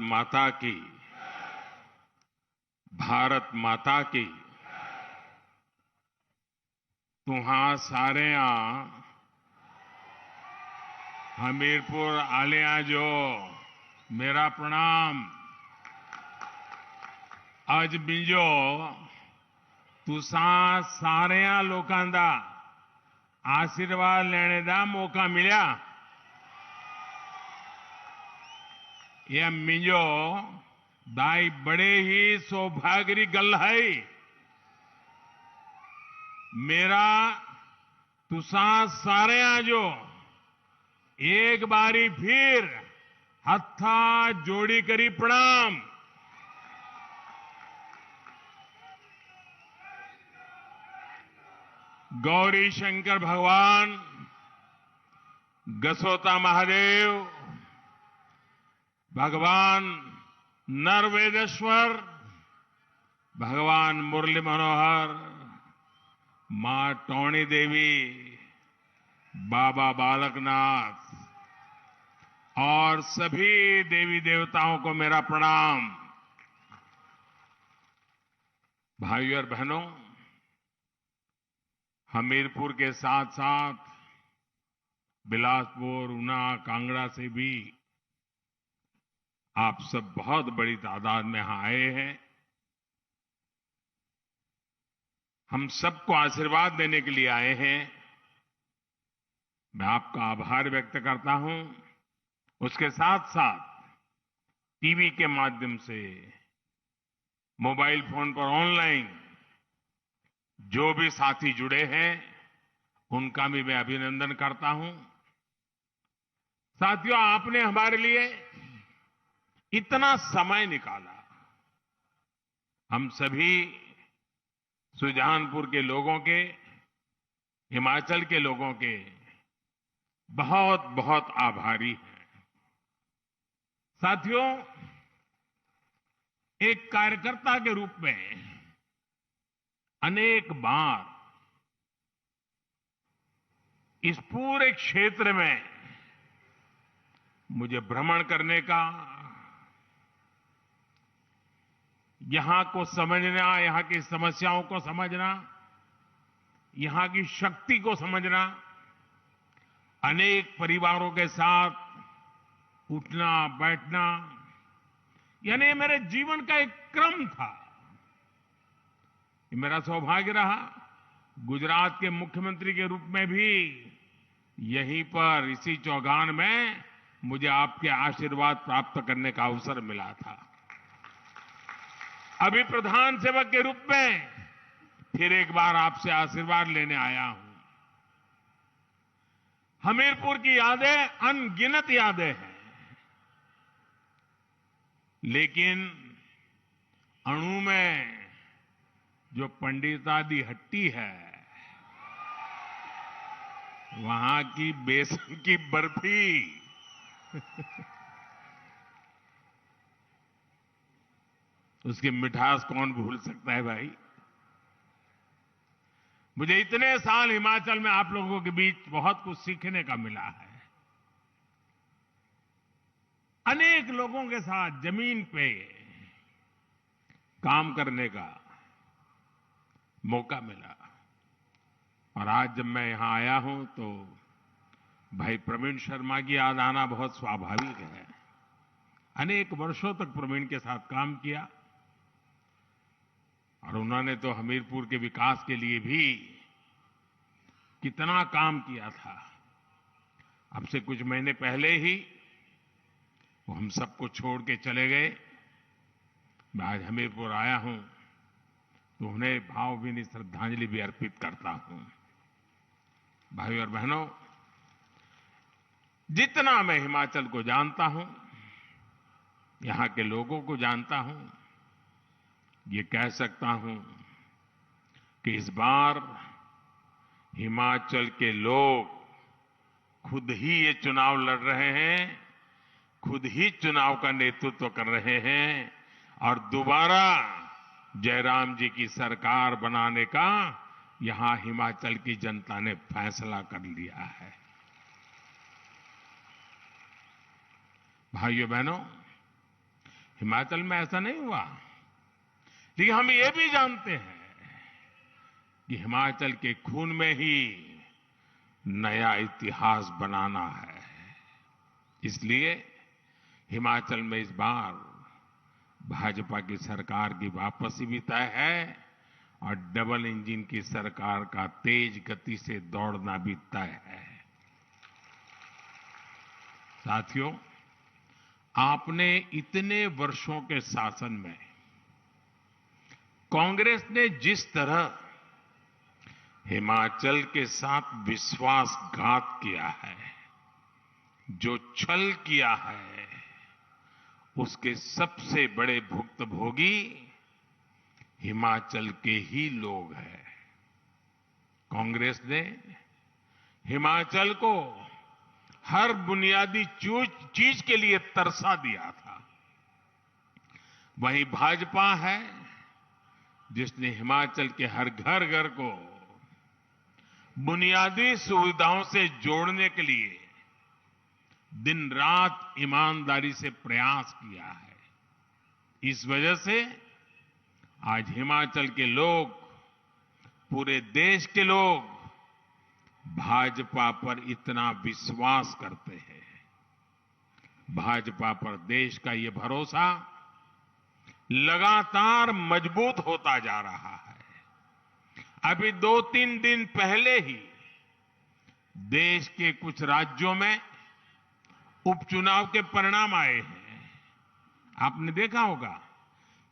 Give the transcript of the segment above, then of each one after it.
माता की, भारत माता की। तुहां सारे हमीरपुर आलिया जो मेरा प्रणाम। आज मिंजो तुसा सारे लोकां दा आशीर्वाद लेने का मौका मिला। यह मिंजो दाई बड़े ही सौभाग्य की गल है। मेरा तुसा सारे जो एक बारी फिर हत्था जोड़ी करी प्रणाम। गौरी शंकर भगवान, गसोता महादेव, भगवान नरवेदेश्वर, भगवान मुरली मनोहर, मां टोणी देवी, बाबा बालकनाथ और सभी देवी देवताओं को मेरा प्रणाम। भाइयों और बहनों, हमीरपुर के साथ साथ बिलासपुर, ऊना, कांगड़ा से भी आप सब बहुत बड़ी तादाद में यहां आए हैं। हम सबको आशीर्वाद देने के लिए आए हैं। मैं आपका आभार व्यक्त करता हूं। उसके साथ साथ टीवी के माध्यम से, मोबाइल फोन पर ऑनलाइन जो भी साथी जुड़े हैं उनका भी मैं अभिनंदन करता हूं। साथियों, आपने हमारे लिए इतना समय निकाला। हम सभी सुजानपुर के लोगों के, हिमाचल के लोगों के बहुत बहुत आभारी हैं। साथियों, एक कार्यकर्ता के रूप में अनेक बार इस पूरे क्षेत्र में मुझे भ्रमण करने का, यहां को समझना, यहां की समस्याओं को समझना, यहां की शक्ति को समझना, अनेक परिवारों के साथ उठना बैठना, यानी ये मेरे जीवन का एक क्रम था। ये मेरा सौभाग्य रहा। गुजरात के मुख्यमंत्री के रूप में भी यहीं पर इसी चौगान में मुझे आपके आशीर्वाद प्राप्त करने का अवसर मिला था। अभी प्रधान सेवक के रूप में फिर एक बार आपसे आशीर्वाद लेने आया हूं। हमीरपुर की यादें अनगिनत यादें हैं, लेकिन अणु में जो पंडितादी हट्टी है, वहां की बेसन की बर्फी उसकी मिठास कौन भूल सकता है भाई। मुझे इतने साल हिमाचल में आप लोगों के बीच बहुत कुछ सीखने का मिला है। अनेक लोगों के साथ जमीन पे काम करने का मौका मिला। और आज जब मैं यहां आया हूं तो भाई प्रवीण शर्मा की याद आना बहुत स्वाभाविक है। अनेक वर्षों तक प्रवीण के साथ काम किया और उन्होंने तो हमीरपुर के विकास के लिए भी कितना काम किया था। अब से कुछ महीने पहले ही वो हम सबको छोड़ के चले गए। मैं आज हमीरपुर आया हूं तो उन्हें भावभीनी श्रद्धांजलि भी अर्पित करता हूं। भाइयों और बहनों, जितना मैं हिमाचल को जानता हूं, यहां के लोगों को जानता हूं, ये कह सकता हूं कि इस बार हिमाचल के लोग खुद ही ये चुनाव लड़ रहे हैं, खुद ही चुनाव का नेतृत्व कर रहे हैं और दोबारा जयराम जी की सरकार बनाने का यहां हिमाचल की जनता ने फैसला कर लिया है। भाइयों बहनों, हिमाचल में ऐसा नहीं हुआ। लेकिन हम ये भी जानते हैं कि हिमाचल के खून में ही नया इतिहास बनाना है। इसलिए हिमाचल में इस बार भाजपा की सरकार की वापसी भी तय है और डबल इंजन की सरकार का तेज गति से दौड़ना भी तय है। साथियों, आपने इतने वर्षों के शासन में कांग्रेस ने जिस तरह हिमाचल के साथ विश्वासघात किया है, जो छल किया है, उसके सबसे बड़े भुक्तभोगी हिमाचल के ही लोग हैं। कांग्रेस ने हिमाचल को हर बुनियादी चीज के लिए तरसा दिया था। वहीं भाजपा है जिसने हिमाचल के हर घर घर को बुनियादी सुविधाओं से जोड़ने के लिए दिन रात ईमानदारी से प्रयास किया है। इस वजह से आज हिमाचल के लोग, पूरे देश के लोग भाजपा पर इतना विश्वास करते हैं। भाजपा पर देश का ये भरोसा लगातार मजबूत होता जा रहा है। अभी 2-3 दिन पहले ही देश के कुछ राज्यों में उपचुनाव के परिणाम आए हैं। आपने देखा होगा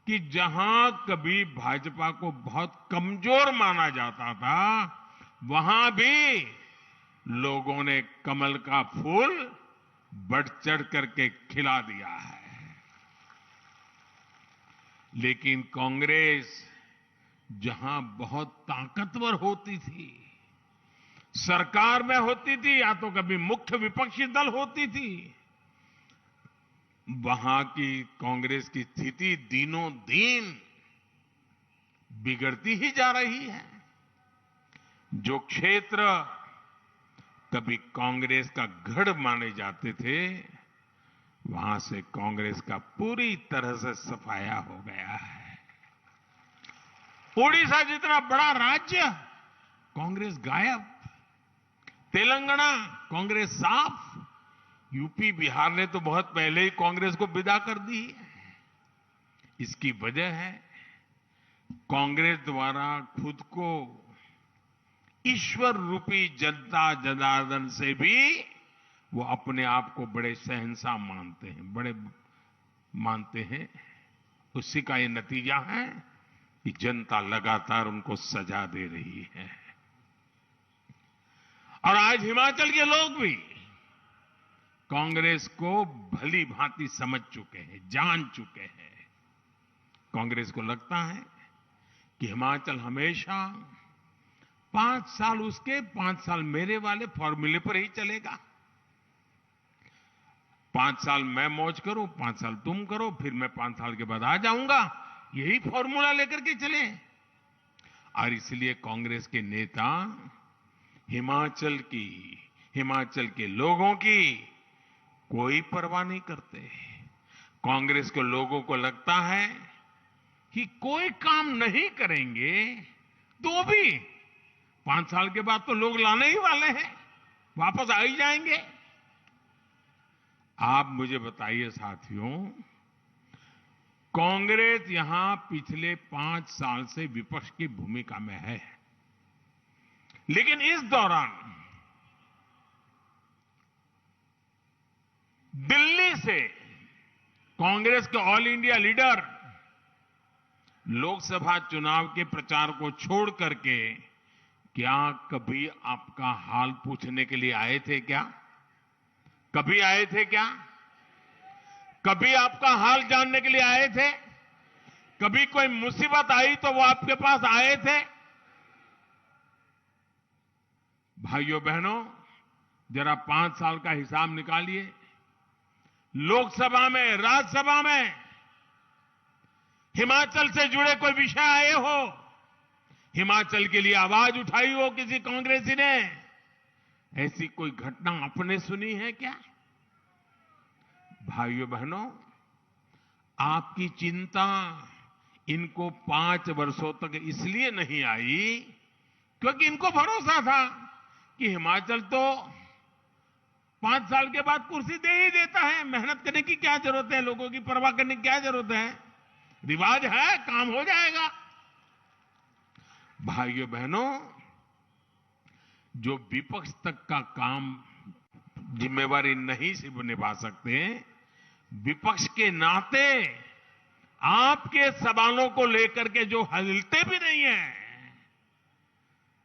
कि जहां कभी भाजपा को बहुत कमजोर माना जाता था, वहां भी लोगों ने कमल का फूल बढ़ चढ़ करके खिला दिया है। लेकिन कांग्रेस जहां बहुत ताकतवर होती थी, सरकार में होती थी या तो कभी मुख्य विपक्षी दल होती थी, वहां की कांग्रेस की स्थिति दिनों दिन बिगड़ती ही जा रही है। जो क्षेत्र कभी कांग्रेस का गढ़ माने जाते थे, वहां से कांग्रेस का पूरी तरह से सफाया हो गया है। ओडिशा जितना बड़ा राज्य, कांग्रेस गायब। तेलंगाना, कांग्रेस साफ। यूपी, बिहार ने तो बहुत पहले ही कांग्रेस को विदा कर दी है। इसकी वजह है कांग्रेस द्वारा खुद को ईश्वर रूपी जनता जनार्दन से भी वो अपने आप को बड़े शहंशाह मानते हैं, बड़े मानते हैं। उसी का ये नतीजा है कि जनता लगातार उनको सजा दे रही है। और आज हिमाचल के लोग भी कांग्रेस को भली भांति समझ चुके हैं, जान चुके हैं। कांग्रेस को लगता है कि हिमाचल हमेशा 5 साल उसके, 5 साल मेरे वाले फॉर्मूले पर ही चलेगा। 5 साल मैं मौज करूं, 5 साल तुम करो, फिर मैं 5 साल के बाद आ जाऊंगा। यही फॉर्मूला लेकर के चले। और इसलिए कांग्रेस के नेता हिमाचल के लोगों की कोई परवाह नहीं करते। कांग्रेस के लोगों को लगता है कि कोई काम नहीं करेंगे तो भी 5 साल के बाद तो लोग लाने ही वाले हैं, वापस आ ही जाएंगे। आप मुझे बताइए साथियों, कांग्रेस यहां पिछले 5 साल से विपक्ष की भूमिका में है, लेकिन इस दौरान दिल्ली से कांग्रेस के ऑल इंडिया लीडर लोकसभा चुनाव के प्रचार को छोड़ करके क्या कभी आपका हाल पूछने के लिए आए थे क्या? कभी आए थे क्या? कभी आपका हाल जानने के लिए आए थे? कभी कोई मुसीबत आई तो वो आपके पास आए थे? भाइयों बहनों, जरा 5 साल का हिसाब निकालिए। लोकसभा में, राज्यसभा में हिमाचल से जुड़े कोई विषय आए हो, हिमाचल के लिए आवाज उठाई हो किसी कांग्रेसी ने, ऐसी कोई घटना आपने सुनी है क्या? भाइयों बहनों, आपकी चिंता इनको 5 वर्षों तक इसलिए नहीं आई क्योंकि इनको भरोसा था कि हिमाचल तो 5 साल के बाद कुर्सी दे ही देता है, मेहनत करने की क्या जरूरत है, लोगों की परवाह करने की क्या जरूरत है, रिवाज है, काम हो जाएगा। भाइयों बहनों, जो विपक्ष तक का काम जिम्मेवारी नहीं से निभा सकते, विपक्ष के नाते आपके सवालों को लेकर के जो हिलते भी नहीं है,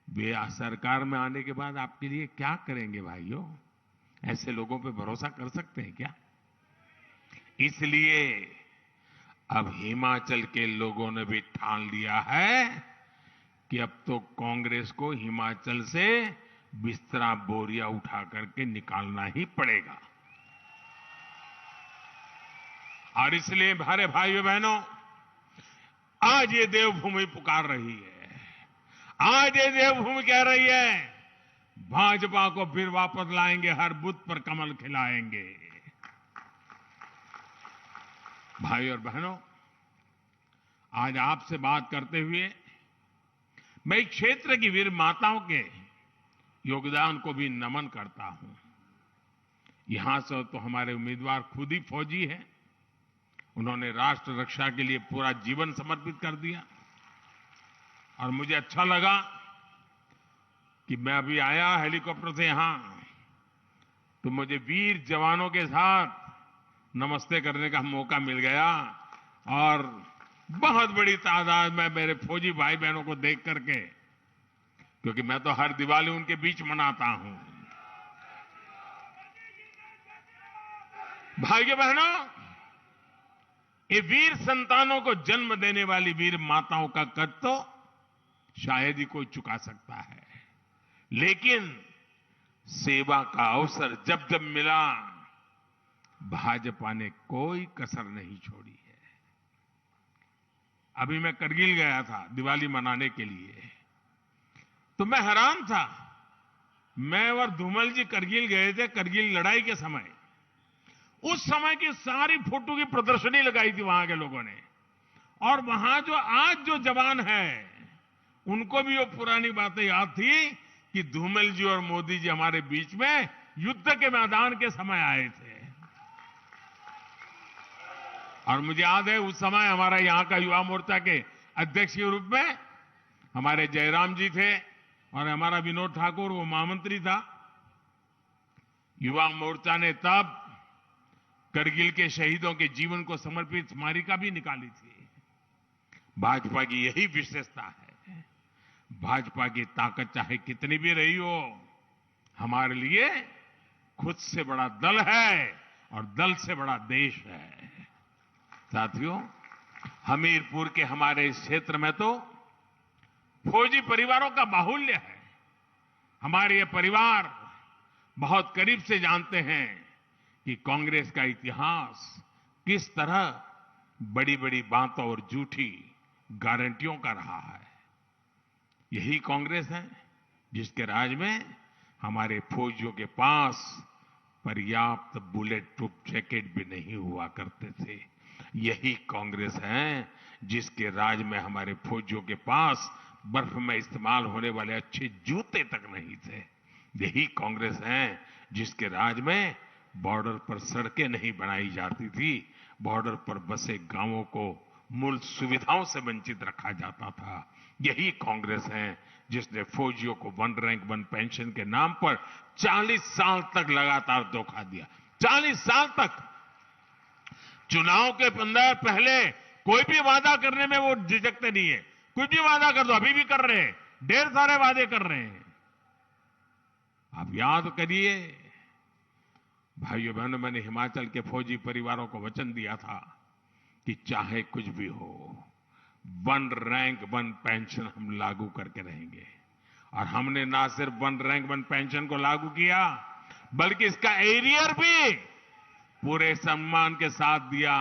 वे सरकार में आने के बाद आपके लिए क्या करेंगे भाइयों? ऐसे लोगों पे भरोसा कर सकते हैं क्या? इसलिए अब हिमाचल के लोगों ने भी ठान लिया है कि अब तो कांग्रेस को हिमाचल से बिस्तरा बोरिया उठा करके निकालना ही पड़ेगा। और इसलिए हमारे भाइयों बहनों, आज ये देवभूमि पुकार रही है, आज ये देवभूमि कह रही है, भाजपा को फिर वापस लाएंगे, हर बूथ पर कमल खिलाएंगे। भाई और बहनों, आज आपसे बात करते हुए मैं इस क्षेत्र की वीर माताओं के योगदान को भी नमन करता हूं। यहां से तो हमारे उम्मीदवार खुद ही फौजी हैं, उन्होंने राष्ट्र रक्षा के लिए पूरा जीवन समर्पित कर दिया। और मुझे अच्छा लगा कि मैं अभी आया हेलीकॉप्टर से यहां, तो मुझे वीर जवानों के साथ नमस्ते करने का मौका मिल गया और बहुत बड़ी तादाद में मेरे फौजी भाई बहनों को देख करके, क्योंकि मैं तो हर दिवाली उनके बीच मनाता हूं। भाइयों बहनों, ये वीर संतानों को जन्म देने वाली वीर माताओं का कद तो शायद ही कोई चुका सकता है, लेकिन सेवा का अवसर जब जब मिला, भाजपा ने कोई कसर नहीं छोड़ी है। अभी मैं करगिल गया था दिवाली मनाने के लिए, तो मैं हैरान था। मैं और धूमल जी करगिल गए थे, करगिल लड़ाई के समय। उस समय की सारी फोटो की प्रदर्शनी लगाई थी वहां के लोगों ने, और वहां जो आज जो जवान है उनको भी वो पुरानी बातें याद थी कि धूमल जी और मोदी जी हमारे बीच में युद्ध के मैदान के समय आए थे। और मुझे याद है उस समय हमारा यहां का युवा मोर्चा के अध्यक्ष के रूप में हमारे जयराम जी थे और हमारा विनोद ठाकुर वो महामंत्री था। युवा मोर्चा ने तब करगिल के शहीदों के जीवन को समर्पित स्मारिका भी निकाली थी। भाजपा की यही विशेषता है। भाजपा की ताकत चाहे कितनी भी रही हो, हमारे लिए खुद से बड़ा दल है और दल से बड़ा देश है। साथियों, हमीरपुर के हमारे इस क्षेत्र में तो फौजी परिवारों का बाहुल्य है। हमारे ये परिवार बहुत करीब से जानते हैं कि कांग्रेस का इतिहास किस तरह बड़ी बड़ी बातों और झूठी गारंटियों का रहा है। यही कांग्रेस है जिसके राज में हमारे फौजियों के पास पर्याप्त बुलेट प्रूफ जैकेट भी नहीं हुआ करते थे। यही कांग्रेस है जिसके राज में हमारे फौजियों के पास बर्फ में इस्तेमाल होने वाले अच्छे जूते तक नहीं थे। यही कांग्रेस है जिसके राज में बॉर्डर पर सड़कें नहीं बनाई जाती थी, बॉर्डर पर बसे गांवों को मूल सुविधाओं से वंचित रखा जाता था। यही कांग्रेस है जिसने फौजियों को 1 रैंक 1 पेंशन के नाम पर 40 साल तक लगातार धोखा दिया। 40 साल तक चुनाव के 15 पहले कोई भी वादा करने में वो झिझकते नहीं है। कुछ भी वादा कर दो, अभी भी कर रहे हैं, ढेर सारे वादे कर रहे हैं। आप याद करिए भाइयों बहनों, मैंने हिमाचल के फौजी परिवारों को वचन दिया था कि चाहे कुछ भी हो, 1 रैंक 1 पेंशन हम लागू करके रहेंगे। और हमने ना सिर्फ 1 रैंक 1 पेंशन को लागू किया, बल्कि इसका एरियर भी पूरे सम्मान के साथ दिया।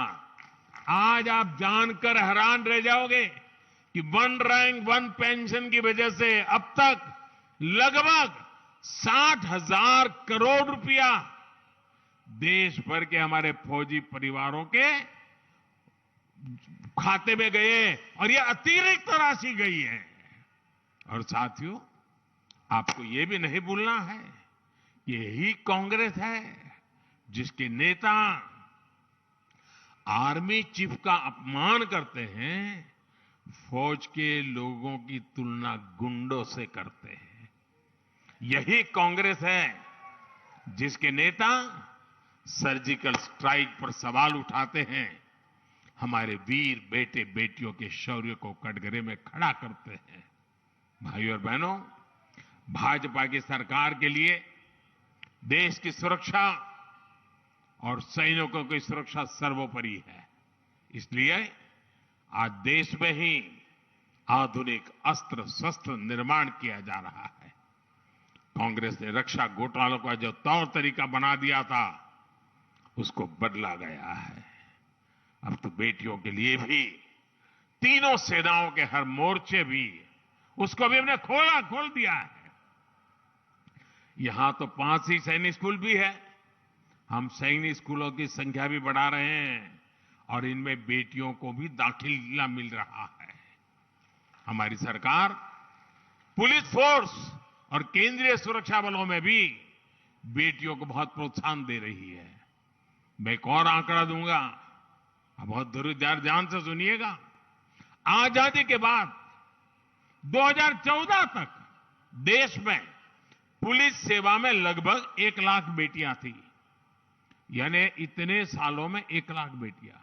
आज आप जानकर हैरान रह जाओगे कि 1 रैंक 1 पेंशन की वजह से अब तक लगभग 60,000 करोड़ रुपया देश भर के हमारे फौजी परिवारों के खाते में गए और ये अतिरिक्त राशि गई है। और साथियों, आपको ये भी नहीं भूलना है कि यही कांग्रेस है जिसके नेता आर्मी चीफ का अपमान करते हैं, फौज के लोगों की तुलना गुंडों से करते हैं। यही कांग्रेस है जिसके नेता सर्जिकल स्ट्राइक पर सवाल उठाते हैं, हमारे वीर बेटे बेटियों के शौर्य को कटघरे में खड़ा करते हैं। भाइयों और बहनों, भाजपा की सरकार के लिए देश की सुरक्षा और सैनिकों की सुरक्षा सर्वोपरि है। इसलिए आज देश में ही आधुनिक अस्त्र शस्त्र निर्माण किया जा रहा है। कांग्रेस ने रक्षा घोटालों का जो तौर तरीका बना दिया था, उसको बदला गया है। अब तो बेटियों के लिए भी तीनों सेनाओं के हर मोर्चे भी, उसको भी हमने खोल दिया है। यहां तो 5 ही सैनिक स्कूल भी है। हम सैनिक स्कूलों की संख्या भी बढ़ा रहे हैं और इनमें बेटियों को भी दाखिला मिल रहा है। हमारी सरकार पुलिस फोर्स और केंद्रीय सुरक्षा बलों में भी बेटियों को बहुत प्रोत्साहन दे रही है। मैं एक और आंकड़ा दूंगा, आप बहुत ध्यान से सुनिएगा। आजादी के बाद 2014 तक देश में पुलिस सेवा में लगभग 1 लाख बेटियां थी। यानी इतने सालों में 1 लाख बेटियां।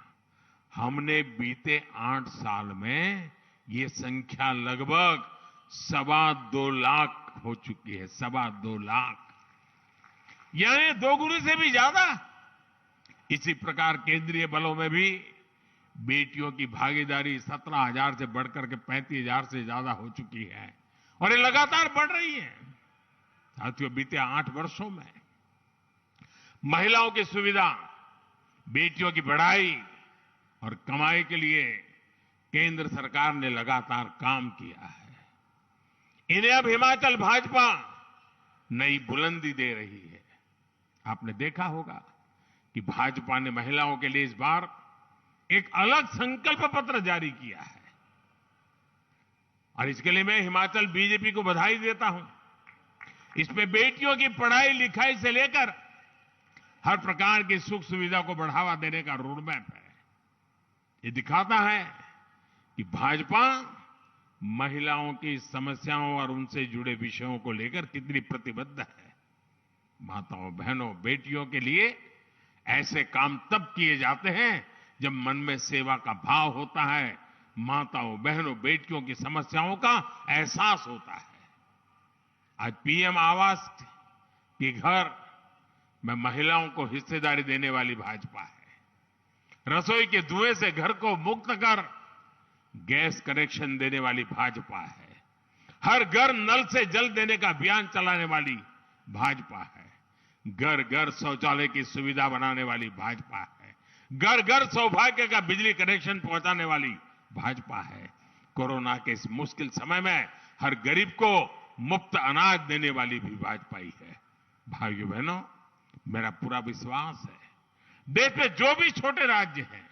हमने बीते 8 साल में ये संख्या लगभग 2.25 लाख हो चुकी है। 2.25 लाख, यानी 2 गुने से भी ज्यादा। इसी प्रकार केंद्रीय बलों में भी बेटियों की भागीदारी 17,000 से बढ़कर के 35,000 से ज्यादा हो चुकी है और ये लगातार बढ़ रही है। साथियों, बीते 8 वर्षों में महिलाओं की सुविधा, बेटियों की पढ़ाई और कमाई के लिए केंद्र सरकार ने लगातार काम किया है। इन्हें अब हिमाचल भाजपा नई बुलंदी दे रही है। आपने देखा होगा कि भाजपा ने महिलाओं के लिए इस बार एक अलग संकल्प पत्र जारी किया है और इसके लिए मैं हिमाचल बीजेपी को बधाई देता हूं। इसमें बेटियों की पढ़ाई लिखाई से लेकर हर प्रकार की सुख सुविधा को बढ़ावा देने का रोडमैप है। ये दिखाता है कि भाजपा महिलाओं की समस्याओं और उनसे जुड़े विषयों को लेकर कितनी प्रतिबद्ध है। माताओं, बहनों, बेटियों के लिए ऐसे काम तब किए जाते हैं जब मन में सेवा का भाव होता है, माताओं, बहनों, बेटियों की समस्याओं का एहसास होता है। आज पीएम आवास के घर में महिलाओं को हिस्सेदारी देने वाली भाजपा है। रसोई के धुएं से घर को मुक्त कर गैस कनेक्शन देने वाली भाजपा है। हर घर नल से जल देने का अभियान चलाने वाली भाजपा है। घर घर शौचालय की सुविधा बनाने वाली भाजपा है। घर घर सौभाग्य का बिजली कनेक्शन पहुंचाने वाली भाजपा है। कोरोना के इस मुश्किल समय में हर गरीब को मुफ्त अनाज देने वाली भी भाजपा ही है। भाइयों बहनों, मेरा पूरा विश्वास है देश में जो भी छोटे राज्य हैं,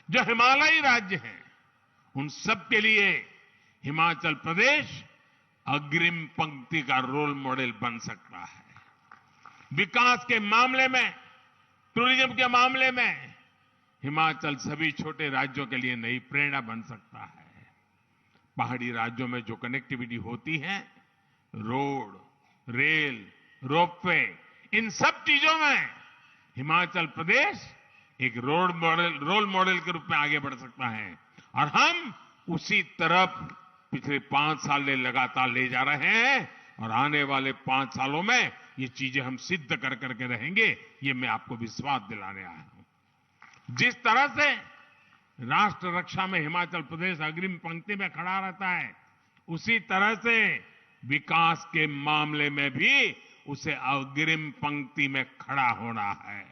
जो हिमालयी राज्य हैं, उन सब के लिए हिमाचल प्रदेश अग्रिम पंक्ति का रोल मॉडल बन सकता है। विकास के मामले में, टूरिज्म के मामले में हिमाचल सभी छोटे राज्यों के लिए नई प्रेरणा बन सकता है। पहाड़ी राज्यों में जो कनेक्टिविटी होती है, रोड, रेल, रोपवे, इन सब चीजों में हिमाचल प्रदेश एक रोल मॉडल के रूप में आगे बढ़ सकता है और हम उसी तरफ पिछले 5 साल से लगातार ले जा रहे हैं और आने वाले 5 सालों में ये चीजें हम सिद्ध कर करके रहेंगे, ये मैं आपको विश्वास दिलाने आया हूं। जिस तरह से राष्ट्र रक्षा में हिमाचल प्रदेश अग्रिम पंक्ति में खड़ा रहता है, उसी तरह से विकास के मामले में भी उसे अग्रिम पंक्ति में खड़ा होना है।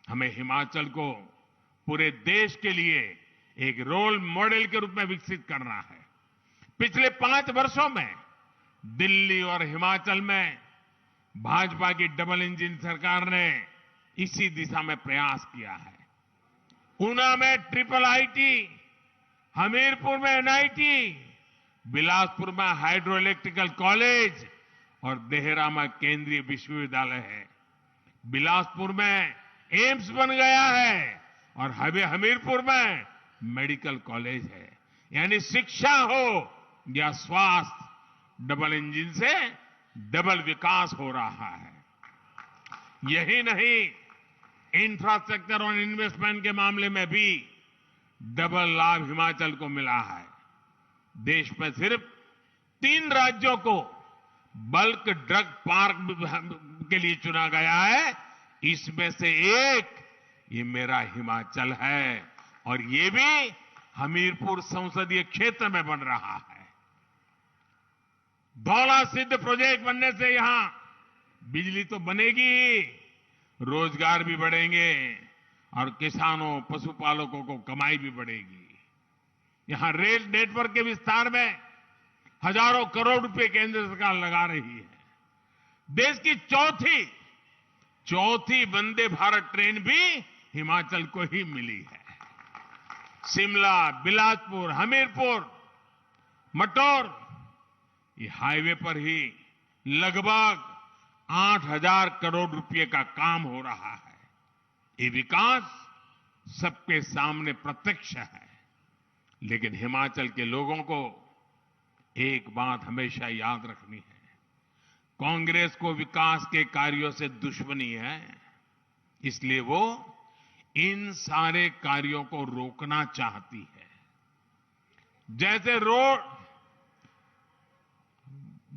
हमें हिमाचल को पूरे देश के लिए एक रोल मॉडल के रूप में विकसित करना है। पिछले 5 वर्षों में दिल्ली और हिमाचल में भाजपा की डबल इंजन सरकार ने इसी दिशा में प्रयास किया है। ऊना में ट्रिपल आईटी, हमीरपुर में एनआईटी, बिलासपुर में हाइड्रो इलेक्ट्रिकल कॉलेज और देहरा में केंद्रीय विश्वविद्यालय है। बिलासपुर में एम्स बन गया है और हमीरपुर में मेडिकल कॉलेज है। यानी शिक्षा हो या स्वास्थ्य, डबल इंजन से डबल विकास हो रहा है। यही नहीं, इंफ्रास्ट्रक्चर और इन्वेस्टमेंट के मामले में भी डबल लाभ हिमाचल को मिला है। देश में सिर्फ 3 राज्यों को बल्क ड्रग पार्क के लिए चुना गया है, इसमें से एक ये मेरा हिमाचल है और ये भी हमीरपुर संसदीय क्षेत्र में बन रहा है। धौला सिद्ध प्रोजेक्ट बनने से यहां बिजली तो बनेगी ही, रोजगार भी बढ़ेंगे और किसानों, पशुपालकों को कमाई भी बढ़ेगी। यहां रेल नेटवर्क के विस्तार में हजारों करोड़ रुपए केंद्र सरकार लगा रही है। देश की चौथी वंदे भारत ट्रेन भी हिमाचल को ही मिली है। शिमला, बिलासपुर, हमीरपुर, मटौर, ये हाईवे पर ही लगभग 8,000 करोड़ रुपए का काम हो रहा है। ये विकास सबके सामने प्रत्यक्ष है। लेकिन हिमाचल के लोगों को एक बात हमेशा याद रखनी है, कांग्रेस को विकास के कार्यों से दुश्मनी है, इसलिए वो इन सारे कार्यों को रोकना चाहती है। जैसे रोड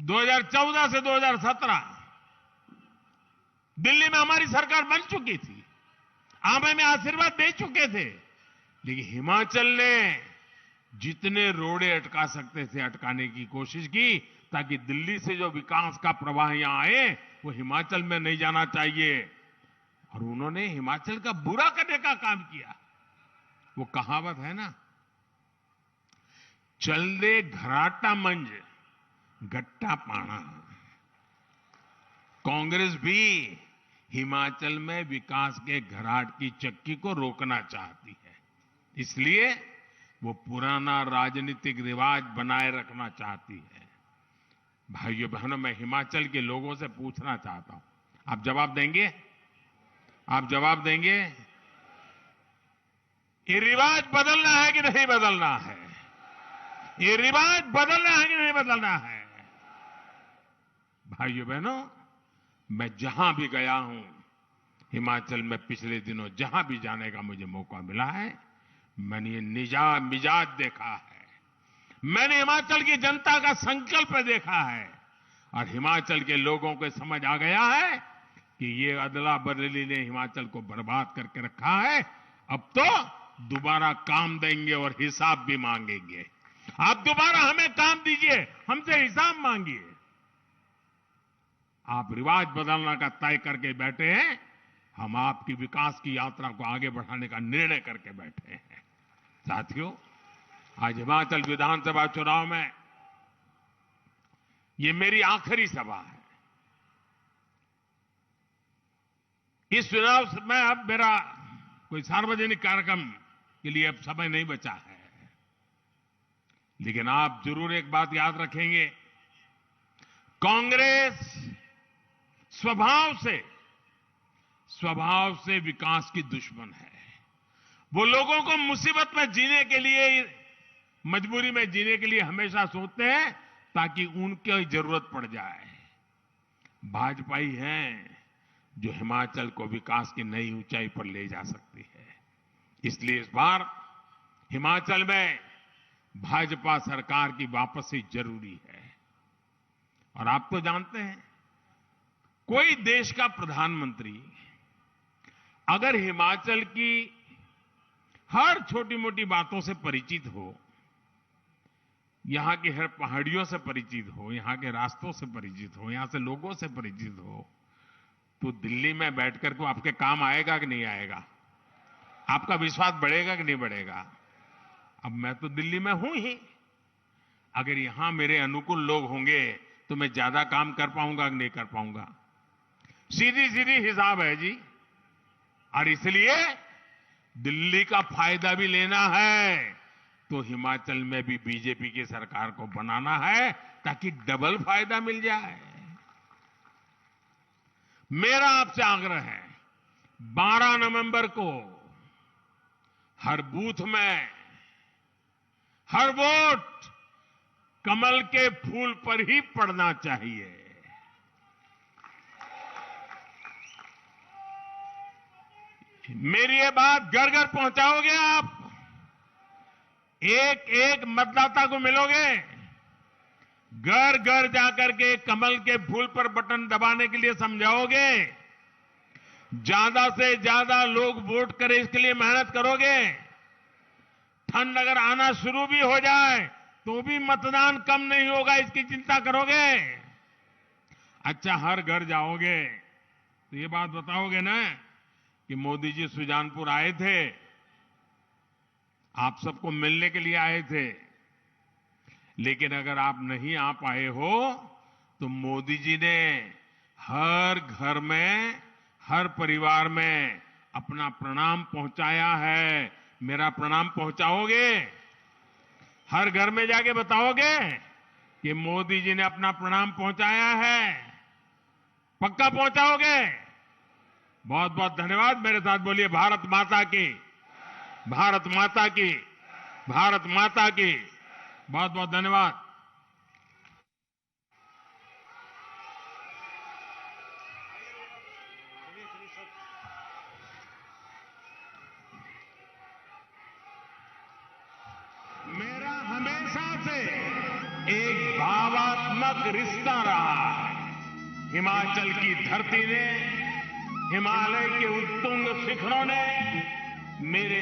2014 से 2017 दिल्ली में हमारी सरकार बन चुकी थी, आप हमें आशीर्वाद दे चुके थे, लेकिन हिमाचल ने जितने रोड़े अटका सकते थे अटकाने की कोशिश की, ताकि दिल्ली से जो विकास का प्रवाह यहां आए वो हिमाचल में नहीं जाना चाहिए। और उन्होंने हिमाचल का बुरा करने का काम किया। वो कहावत है ना, चल दे घराटा मंज गट्टा पाना। कांग्रेस भी हिमाचल में विकास के घराट की चक्की को रोकना चाहती है, इसलिए वो पुराना राजनीतिक रिवाज बनाए रखना चाहती है। भाइयों बहनों, मैं हिमाचल के लोगों से पूछना चाहता हूं, आप जवाब देंगे? आप जवाब देंगे? ये रिवाज बदलना है कि नहीं बदलना है? ये रिवाज बदलना है कि नहीं बदलना है? भाइयों बहनों, मैं जहां भी गया हूं हिमाचल में, पिछले दिनों जहां भी जाने का मुझे मौका मिला है, मैंने ये मिजाज देखा है। मैंने हिमाचल की जनता का संकल्प देखा है और हिमाचल के लोगों को समझ आ गया है कि ये अदला बदली ने हिमाचल को बर्बाद करके रखा है। अब तो दोबारा काम देंगे और हिसाब भी मांगेंगे। आप दोबारा हमें काम दीजिए, हमसे हिसाब मांगिए। आप रिवाज बदलने का तय करके बैठे हैं, हम आपकी विकास की यात्रा को आगे बढ़ाने का निर्णय करके बैठे हैं। साथियों, आज हिमाचल विधानसभा चुनाव में ये मेरी आखिरी सभा है। इस चुनाव में अब मेरा कोई सार्वजनिक कार्यक्रम के लिए अब समय नहीं बचा है, लेकिन आप जरूर एक बात याद रखेंगे, कांग्रेस स्वभाव से विकास की दुश्मन है। वो लोगों को मुसीबत में जीने के लिए, मजबूरी में जीने के लिए हमेशा सोचते हैं ताकि उनकी जरूरत पड़ जाए। भाजपा ही है जो हिमाचल को विकास की नई ऊंचाई पर ले जा सकती है। इसलिए इस बार हिमाचल में भाजपा सरकार की वापसी जरूरी है। और आप तो जानते हैं, कोई देश का प्रधानमंत्री अगर हिमाचल की हर छोटी मोटी बातों से परिचित हो, यहां की हर पहाड़ियों से परिचित हो, यहां के रास्तों से परिचित हो, यहां से लोगों से परिचित हो, तो दिल्ली में बैठकर को आपके काम आएगा कि नहीं आएगा? आपका विश्वास बढ़ेगा कि नहीं बढ़ेगा? अब मैं तो दिल्ली में हूं ही, अगर यहां मेरे अनुकूल लोग होंगे तो मैं ज्यादा काम कर पाऊंगा कि नहीं कर पाऊंगा? सीधी सीधी हिसाब है जी। और इसलिए दिल्ली का फायदा भी लेना है तो हिमाचल में भी बीजेपी की सरकार को बनाना है ताकि डबल फायदा मिल जाए। मेरा आपसे आग्रह है 12 नवंबर को हर बूथ में हर वोट कमल के फूल पर ही पड़ना चाहिए। मेरी ये बात घर घर पहुंचाओगे आप? एक एक मतदाता को मिलोगे, घर घर जाकर के कमल के फूल पर बटन दबाने के लिए समझाओगे, ज्यादा से ज्यादा लोग वोट करें इसके लिए मेहनत करोगे। ठंड अगर आना शुरू भी हो जाए तो भी मतदान कम नहीं होगा, इसकी चिंता करोगे। अच्छा, हर घर जाओगे तो ये बात बताओगे ना कि मोदी जी सुजानपुर आए थे, आप सबको मिलने के लिए आए थे, लेकिन अगर आप नहीं आ पाए हो तो मोदी जी ने हर घर में हर परिवार में अपना प्रणाम पहुंचाया है। मेरा प्रणाम पहुंचाओगे? हर घर में जाके बताओगे कि मोदी जी ने अपना प्रणाम पहुंचाया है? पक्का पहुंचाओगे? बहुत बहुत धन्यवाद। मेरे साथ बोलिए भारत माता की, भारत माता की, भारत माता की। बहुत बहुत धन्यवाद। मेरा हमेशा से एक भावात्मक रिश्ता रहा है। हिमाचल की धरती ने, हिमालय के उत्तुंग शिखरों ने मेरे